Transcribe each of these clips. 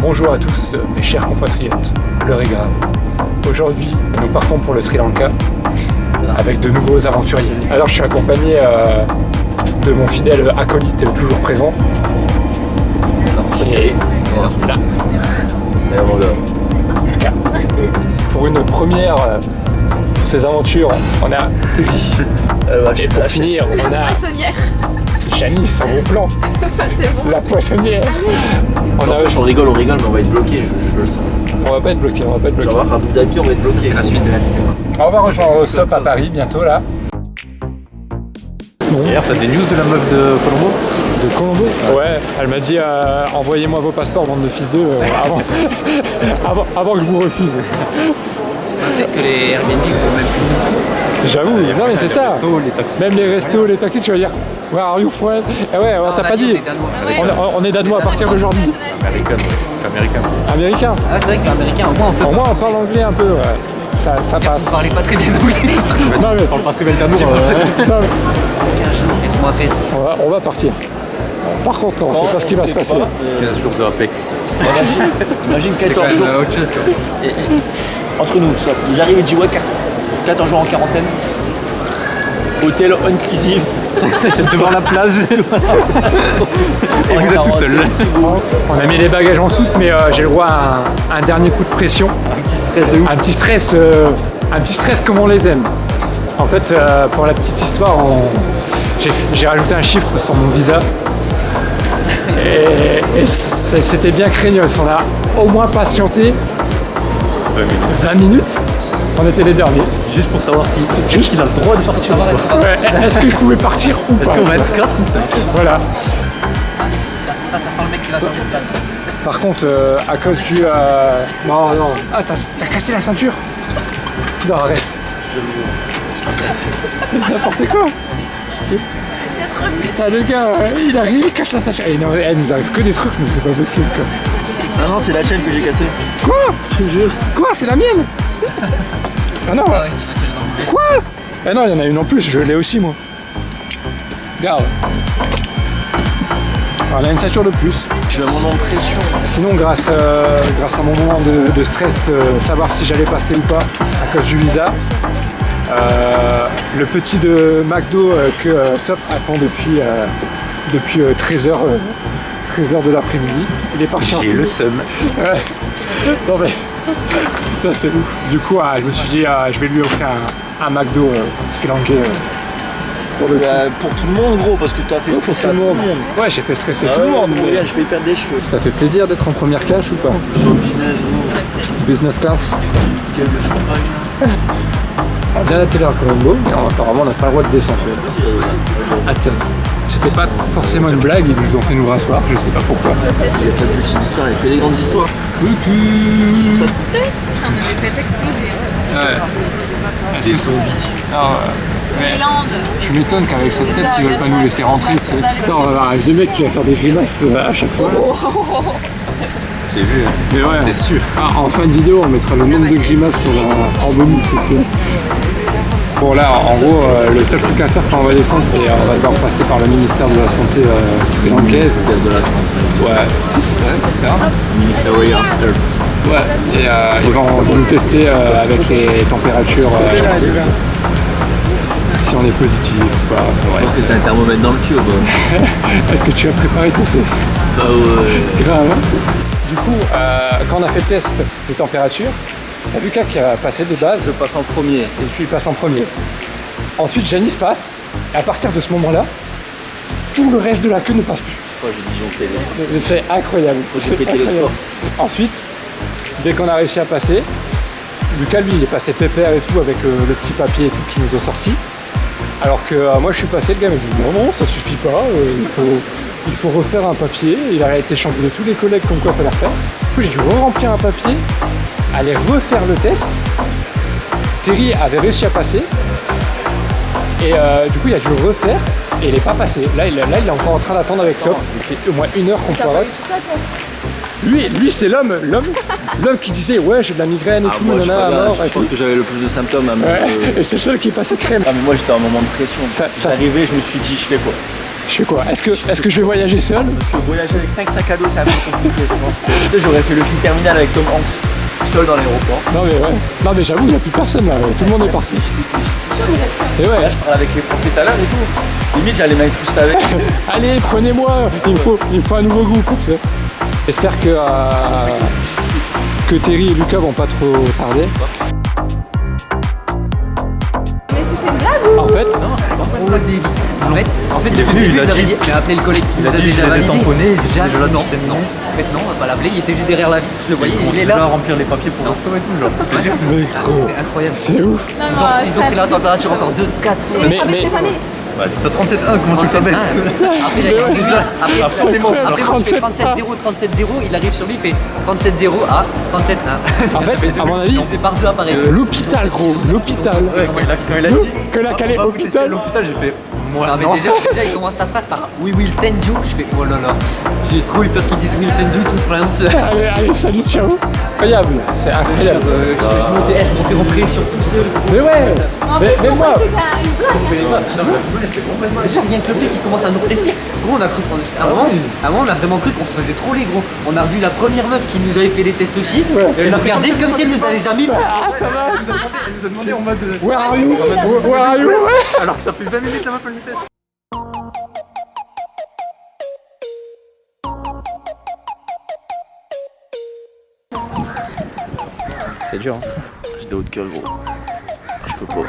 Bonjour à tous mes chers compatriotes, l'heure est grave. Aujourd'hui, nous partons pour le Sri Lanka avec de nouveaux aventuriers. Alors je suis accompagné de mon fidèle acolyte toujours présent. Et là. Pour une première pour ces aventures, on a et pour finir, on a Janice en bon plan. C'est bon. La poissonnière. On rigole, mais on va être bloqué, je le sens. On va pas être bloqué, Genre à Abu Dhabi, on va être bloqué. C'est la suite de la vidéo. On va rejoindre SOP à Paris bientôt là. Hier, t'as des news de la meuf de Colombo? De Colombo? Ouais, elle m'a dit envoyez-moi vos passeports, bande de fils d'eux, avant que je vous refuse. Peut-être que les Airbnb vont même plus. J'avoue, non mais c'est ça. Les taxis. Même les restos, les taxis, tu vas dire where are you from? Eh ouais, on t'a pas dit. On est danois à partir d'aujourd'hui. Américain, ouais. Je suis américain. Américain? Ah, c'est vrai qu'américain, au moins on peut. Au moins on parle anglais un peu, ouais. Ça passe. Vous parlez pas très bien anglais. Non mais Parle pas très bien le d'amour. non, mais 15 jours, qu'est-ce qu'on va faire? on va partir. Par contre, on sait pas ce qui va se passer. 15 jours de Apex. Imagine C'est 14 quand jours. même autre chose. Entre nous, ça. Ils arrivent et disent ouais, 14 jours en quarantaine. Hôtel inclusive. Devant la plage. Et vous êtes tout seul. On a mis les bagages en soute, mais j'ai le droit à un dernier coup de pression. Un petit stress de ouf. Un petit stress comme on les aime. En fait, pour la petite histoire, j'ai rajouté un chiffre sur mon visa. Et c'était bien craignos. On a au moins patienté 20 minutes. On était les derniers. Juste pour savoir si il a le droit de partir. Ouais, est-ce que je pouvais partir ou pas? Est-ce qu'on va être 4 ou 5? Voilà. Ça sent le mec qui va changer de place. Par contre, à cause du... Non. Ah, t'as cassé la ceinture? Non, arrête. N'importe quoi. Ça, le gars, il arrive, il cache la ceinture. Et non, elle nous arrive que des trucs, mais c'est pas possible, quoi. Ah non, c'est la chaîne que j'ai cassée. Quoi? Je te jure. Quoi? C'est la mienne? Ah non. Quoi? Ah non, il y en a une en plus, je l'ai aussi, moi. Regarde. On a une ceinture de plus. Je suis à mon nom de pression. Sinon, grâce à mon moment de stress, savoir si j'allais passer ou pas à cause du visa, le petit de McDo que SOP attend depuis 13h de l'après-midi, il est parti en J'ai le seum. Ouais. Non mais, putain c'est ouf. Du coup, je me suis dit, je vais lui offrir un McDo Sri Lankais. Pour tout le monde, gros, parce que t'as fait stresser tout le monde. Ouais, j'ai fait stresser tout le monde. Mais... Regarde, je vais perdre des cheveux. Ça fait plaisir d'être en première classe ou pas? Je suis au business, gros. Business class. Bouteille de champagne. On vient d'atterrir à Colombo, mais apparemment on n'a pas le droit de descendre. Attends. C'était pas forcément une blague, ils nous ont fait nous rasseoir, je sais pas pourquoi. Parce qu'il y a pas de petites histoires, il y a que des grandes histoires. On avait fait exploser. Ouais. Des zombies. Tu m'étonnes qu'avec cette tête ils veulent pas nous laisser rentrer, tu sais. Putain, on va avoir un vieux mec qui va faire des grimaces à chaque fois. C'est vu, hein. Mais ouais, C'est sûr. En fin de vidéo, on mettra le nombre de grimaces en bonus, c'est. Bon là, en gros, le seul truc à faire quand on va descendre, c'est on va devoir passer par le ministère de la Santé sri-lankaise. Ministère de la Santé. Ouais, c'est vrai, c'est ça. Ministry of Health. Ouais, et ils vont nous tester avec les températures, si on est positif ou pas. Je pense que c'est un thermomètre dans le cul, quoi. Est-ce que tu as préparé tes fesses? Ah ouais. Grave. Du coup, quand on a fait le test de température, t'as Lucas qui a passé de base. Je passe en premier. Et puis il passe en premier. Ensuite Janice passe, et à partir de ce moment-là, tout le reste de la queue ne passe plus. Je crois que j'ai disjoncté. C'est incroyable. J'ai pété les scores. Ensuite, dès qu'on a réussi à passer, Lucas lui il est passé pépère et tout avec le petit papier et tout qui nous ont sorti. Alors que moi je suis passé, le gars m'a dit non ça suffit pas, il faut refaire un papier. Il a été chamboulé tous les collègues comme quoi il fallait refaire. Du coup j'ai dû remplir un papier, aller refaire le test. Terry avait réussi à passer et du coup il a dû le refaire et il n'est pas passé. Là il est encore en train d'attendre avec SOP. Il fait au moins 1 heure qu'on poirote. Lui c'est l'homme qui disait ouais j'ai de la migraine et tout, Moi, je, nanana, mort, je pense que j'avais le plus de symptômes. ouais. Et c'est le seul qui est passé crème. Ah mais moi j'étais en moment de pression. Ça- J'arrivais, je me suis dit je fais quoi. Je fais quoi? Est-ce que je vais voyager seul? Parce que voyager avec 5 sacs à dos, c'est un peu compliqué, je pense. Tu sais, j'aurais fait le film Terminal avec Tom Hanks, tout seul dans l'aéroport. Non mais ouais. Non mais j'avoue, il n'y a plus personne là. Tout le monde est parti. Et Là, ouais. je parle avec les Français tout à l'heure et tout. Limite, j'allais m'incruster avec. Allez, prenez-moi. Il me faut un nouveau groupe. Tu sais. J'espère que Terry et Lucas vont pas trop tarder. Mais c'était une blague ou? En fait, En fait, Il est venu, il a je leur ai dit- mais appelez le collègue qui Il a nous a dit déjà qu'il avait validé. tamponné, ils étaient déjà là non, depuis 5 non. minutes. En fait, non, on va pas l'appeler, il était juste derrière la vitre, je le voyais, il est déjà à là. remplir les papiers pour l'instant et tout, genre. C'était dur. mais Ah, gros, c'était incroyable. c'est ouf. Non, Ils ont pris la température encore 2-4 fois. Mais- mais jamais. Bah, c'était 37,1, comment tu le savais? Après, j'avais Mais ouais, vu, ça- après, Après, moi, je fais 37,1. 37-0, 37-0, il arrive sur lui, il fait 37-0, à 37-1. En fait, à mon avis, On faisait par deux appareils. l'hôpital, gros, l'hôpital. Ouais, quand il a dit. Que la calé on va vous tester à hôpital. l'hôpital, j'ai fait. Moi, Non mais non. déjà il commence sa phrase par We will send you. Je fais oh là là. J'ai trop eu peur qu'ils disent We'll send you to France. Allez, salut, ciao. Incroyable, c'est incroyable. Je montais en pression tout seul. Mais ouais, En plus, mais je moi, pensais que c'était une blague. Déjà rien que le fait qu'ils commencent à nous tester. Gros on a cru qu'on à un moment on a vraiment cru qu'on se faisait trop les gros. On a vu la première meuf qui nous avait fait les tests aussi. Elle nous regardait comme si elle nous avait jamais vu. ah ça va. Elle nous a demandé en mode. Where are you? Where are you? Ouais. Alors que ça fait 20 minutes la meuf elle nous teste. C'est dur, hein. J'ai des hauts de gueule, gros. Je peux pas.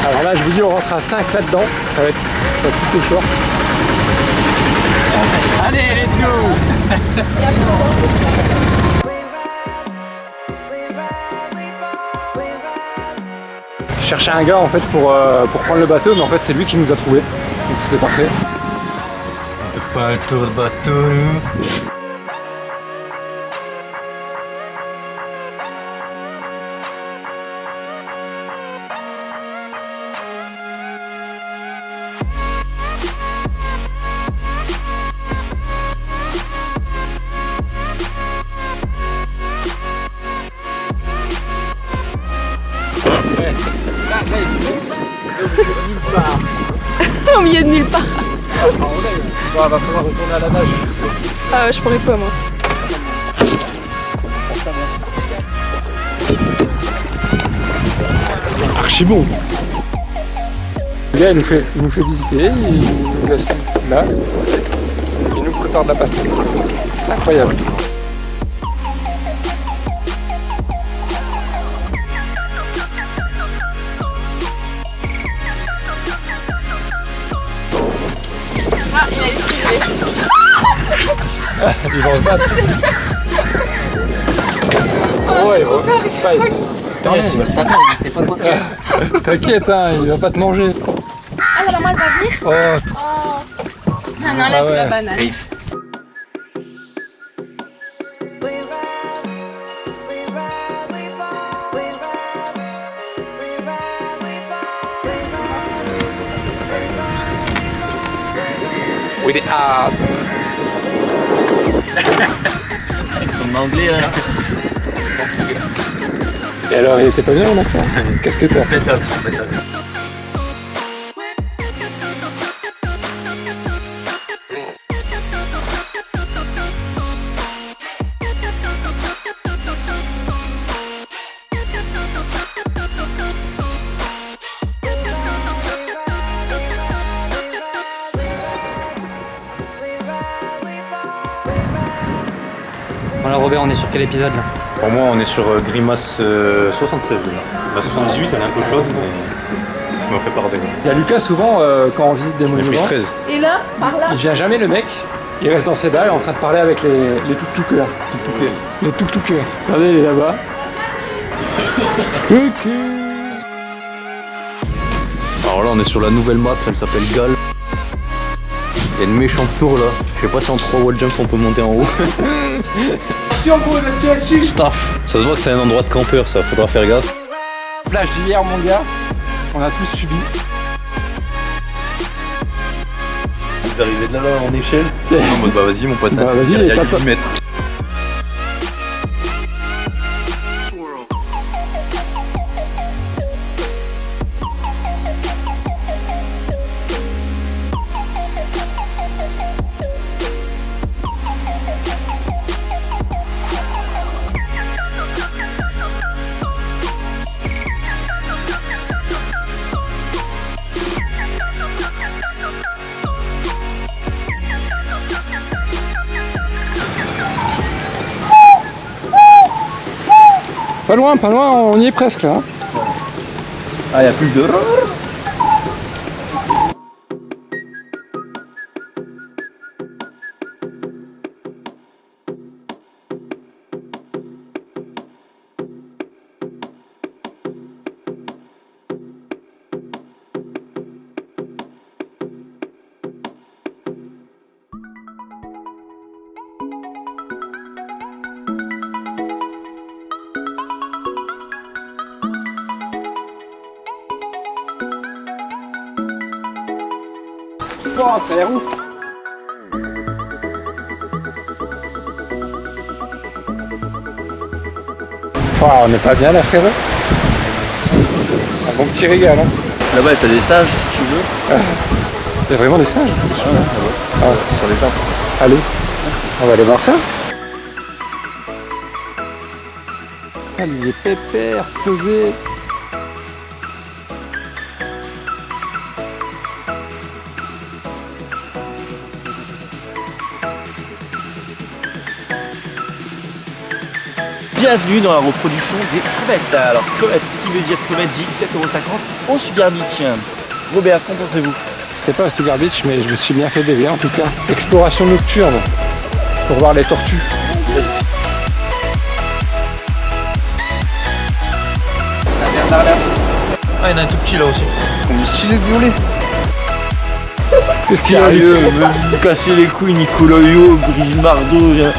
Alors là, je vous dis, on rentre à 5 là-dedans. Ça va tout est short. Allez, let's go! Je cherchais un gars en fait pour prendre le bateau, mais en fait c'est lui qui nous a trouvé. Donc c'était parfait. On fait pas un tour de bateau, nous. Au milieu de nulle part. Va falloir retourner à la nage. Ah, je pourrais pas, moi. Archi bon. Le gars il nous fait visiter, il nous laisse là, il nous prépare de la pastèque. C'est incroyable. Ah, il a essayé. Ils vont se battre. Oh ouais, c'est pas. C'est pas quoi faire. T'inquiète, hein, il va pas te manger. Ah, la maman, elle va venir. Oh, Oh. Non, non, elle a Ah fait la ouais. banane. Safe. with the art. Son anglais, là. Et alors, il était pas bien mon accent? Qu'est-ce que t'as? Pétox, pétox. Alors Robert, on est sur quel épisode là? Pour moi, on est sur Grimace 76 déjà. La 78, elle est un peu chaude, mais je me fais pardonner. Il y a Lucas souvent, quand on visite des J'ai pris monuments, 13. Et là, par là. il vient jamais le mec, il reste dans ses balles en train de parler avec les tuk-tukers. Les tuk-tukers. Regardez, il est là-bas. Ok. Alors là, on est sur la nouvelle map, elle s'appelle Gal. Il y a une méchante tour là. Je sais pas si en 3 wall jump on peut monter en haut. Stop. Ça se voit que c'est un endroit de campeur, ça, faudra faire gaffe. Plage d'hier, mon gars, on a tous subi. Vous arrivez de là en échelle. En mode bah vas-y mon pote, Bah, vas-y, il y a tape. 8 mètres. Pas loin, on y est presque là. Ah, il y a plus de... Oh, ça a l'air ouf. Oh, on n'est pas bien là, frérot. Un bon petit régal, hein. Là-bas, t'as des singes si tu veux. Il y a vraiment des singes. Sur les arbres. Allez, on va aller voir ça. Ah, il est pépère, posé. Bienvenue dans la reproduction des crevettes. Alors, crevettes, qui veut dire crevettes, dit 7,50 € au Sugar Beach. Robert, qu'en pensez-vous? C'était pas à Sugar Beach, mais je me suis bien fait bébé en tout cas. Exploration nocturne pour voir les tortues. Ah, il y en a un tout petit là aussi. On est stylé violet. Qu'est-ce qu'il y a? Sérieux, me casser les couilles, Nicolas Hulot, Brigitte Bardot, viens.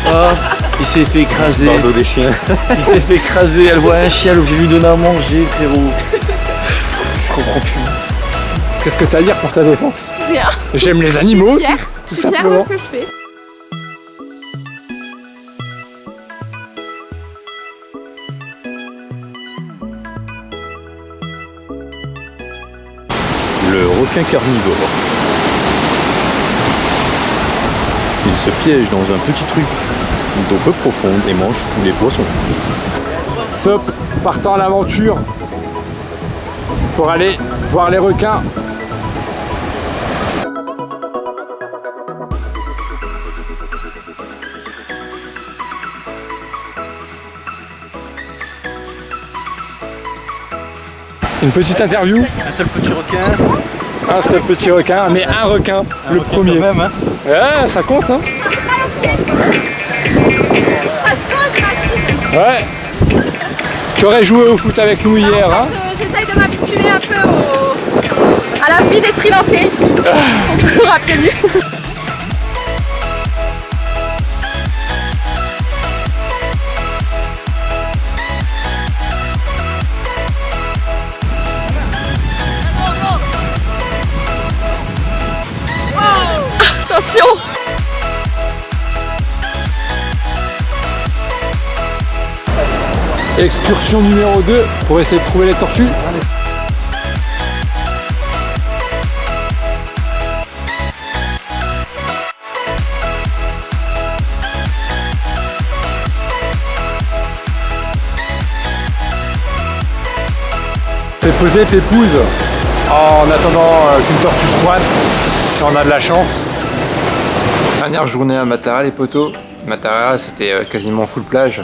Ah, il s'est fait écraser. Bardo des chiens. Il s'est fait écraser, elle voit un chien, je vais lui donner à manger, frérot. Je comprends plus. Qu'est-ce que t'as à dire pour ta défense? Rien. J'aime les animaux, Fière. tout Je suis fière de simplement. ce que je fais. Le requin carnivore. Il se piège dans un petit truc d'eau peu profonde et mange tous les poissons. Sop, partant à l'aventure pour aller voir les requins. Une petite interview. Un seul petit requin. Un seul petit requin, mais un requin, le premier. Même, hein. Ouais, ça compte, hein. Ça se voit, j'imagine. Ouais. Tu aurais joué au foot avec nous hier, hein. J'essaye de m'habituer un peu à la vie des Sri Lankais ici. Ils sont toujours à pieds nus. Attention! Excursion numéro 2 pour essayer de trouver les tortues. T'es posé Pépouze en attendant qu'une tortue froide, si on a de la chance. Dernière journée à Matara les potos. Matara c'était quasiment full plage.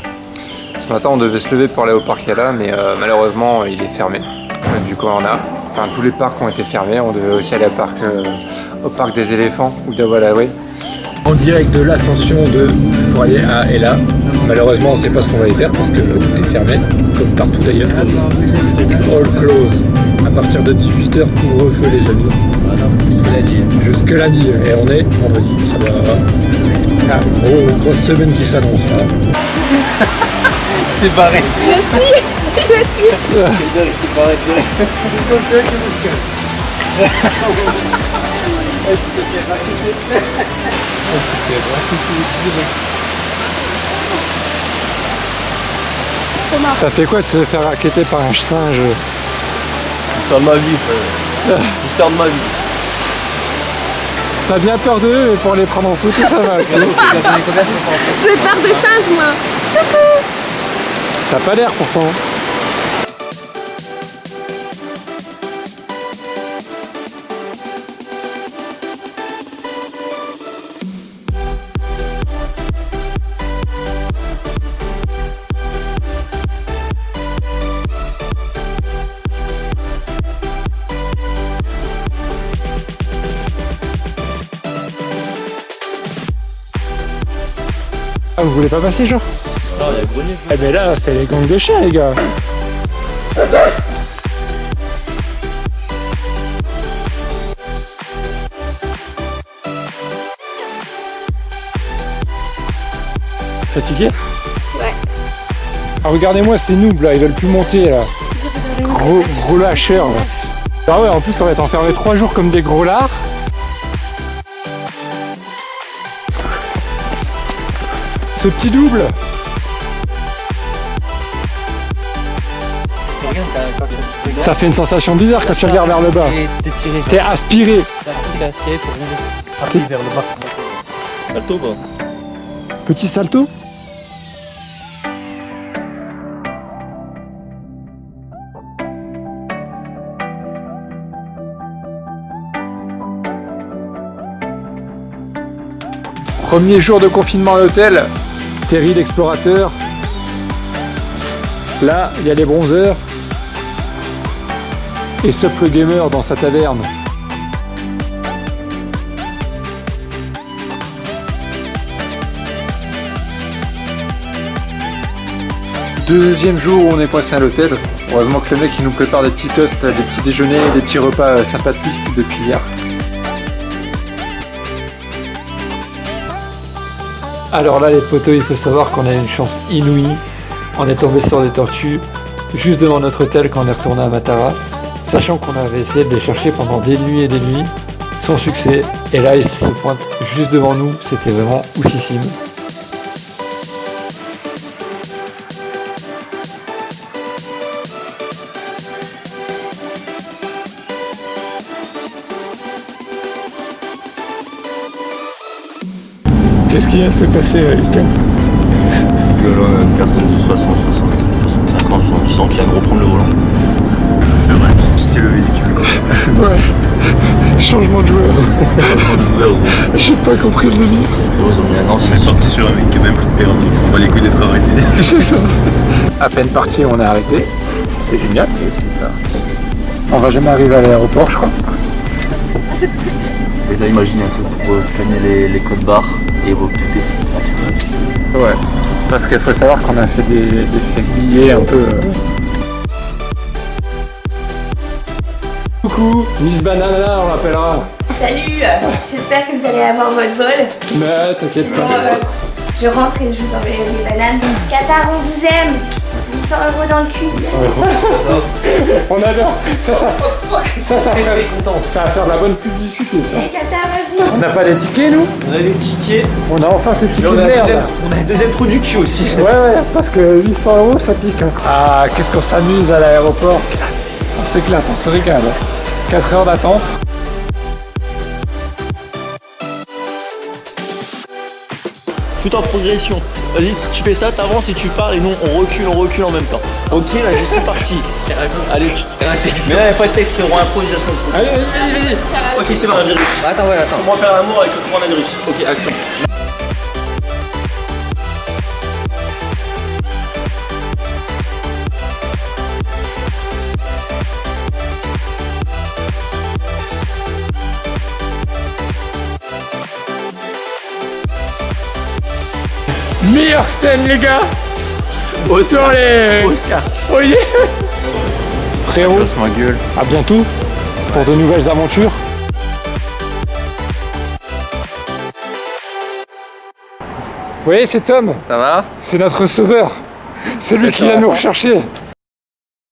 Ce matin on devait se lever pour aller au parc Yala, mais malheureusement il est fermé à cause du corona. Enfin tous les parcs ont été fermés, on devait aussi aller au parc des éléphants ou d'Awalaway. En direct de l'ascension pour aller à Ella. Malheureusement on ne sait pas ce qu'on va y faire parce que tout est fermé, comme partout d'ailleurs. All close. À partir de 18h, couvre-feu les amis. Jusque lundi. Jusque lundi, et on est vendredi, ça va. Grosse semaine qui s'annonce là. C'est barré. Il le suit. Il le suit. Il s'est barré. Ça fait quoi de se faire raqueter par un singe? L'histoire de ma vie, frère. L'histoire de ma vie. T'as bien peur d'eux, mais pour les prendre en photo, ça va. J'ai peur des singes, moi. T'as pas l'air pourtant. vous voulez pas passer, genre? Non, il y a le grenier. Eh ben là, c'est les gangs de chiens, les gars. Fatigué? Ouais. Ah, regardez-moi ces noobs là, ils veulent plus monter là. Gros lâcheurs là. Ah ouais, en plus on va être enfermés 3 jours comme des gros lards. Ce petit double. Ça fait une sensation bizarre quand tu regardes vers le bas. T'es tiré. T'es aspiré. T'es aspiré pour rouler vers le bas. Salto quoi. Petit salto. Premier jour de confinement à l'hôtel, Terry l'explorateur. Là, il y a les bronzeurs. Et Sup le gamer dans sa taverne. Deuxième jour où on est passé à l'hôtel. Heureusement que le mec il nous prépare des petits toasts, des petits déjeuners, des petits repas sympathiques depuis hier. Alors là les potos, il faut savoir qu'on a une chance inouïe. On est tombé sur des tortues juste devant notre hôtel quand on est retourné à Matara. Sachant qu'on avait essayé de les chercher pendant des nuits et des nuits, sans succès. Et là ils se pointent juste devant nous, c'était vraiment oufissime. Qu'est-ce qui vient de se passer, Lucas? C'est que là, une personne de 60, 65 ans, 70 ans qui a gros prendre le volant. C'est vrai, j'ai quitté le véhicule. Ouais. Changement de joueur. Changement de joueur, gros. J'ai pas compris le début. Ils ont mis un ancien. On est sorti sur un mec qui a même plus de permis, qui s'en bat les couilles d'être arrêté. C'est ça. À peine parti, on est arrêté. C'est génial, et c'est parti. On va jamais arriver à l'aéroport, je crois. Et là, imaginez un peu pour scanner les codes barres et tout est fixe. Ouais. Parce qu'il faut savoir qu'on a fait des fake billets un peu. Coucou, Miss Banana, on l'appellera. Salut, j'espère que vous allez avoir votre vol. Mais t'inquiète Bon, pas. je rentre et je vous enverrai mes bananes. Qatar, on vous aime. 800 € dans le cul. On adore. Ça va faire de la bonne publicité, ça. Et Qatar, vas-y. On n'a pas les tickets, nous? On a des tickets, On a enfin ces tickets mais de merde. on a un deuxième trou du cul aussi. Ouais, parce que 800 € ça pique. Hein. Ah, qu'est-ce qu'on s'amuse à l'aéroport. On s'éclate, on se régale. 4 heures d'attente. Tout en progression. Vas-y, tu fais ça, t'avances et tu parles et nous on recule en même temps. Ok, vas-y, c'est parti. Allez, mais là, il n'y a pas de texte, frérot, improvisation. Allez, vas-y. Ok, c'est bon, un virus. Attends, ouais, attends. Comment faire l'amour avec le coronavirus? Ok, action. Meilleure scène, les gars. Oscar. Allez. Oscar. Oh yeah. Frérot, ma gueule. à bientôt pour de nouvelles aventures. Vous voyez, c'est Tom. Ça va? C'est notre sauveur. C'est lui qui vient nous rechercher.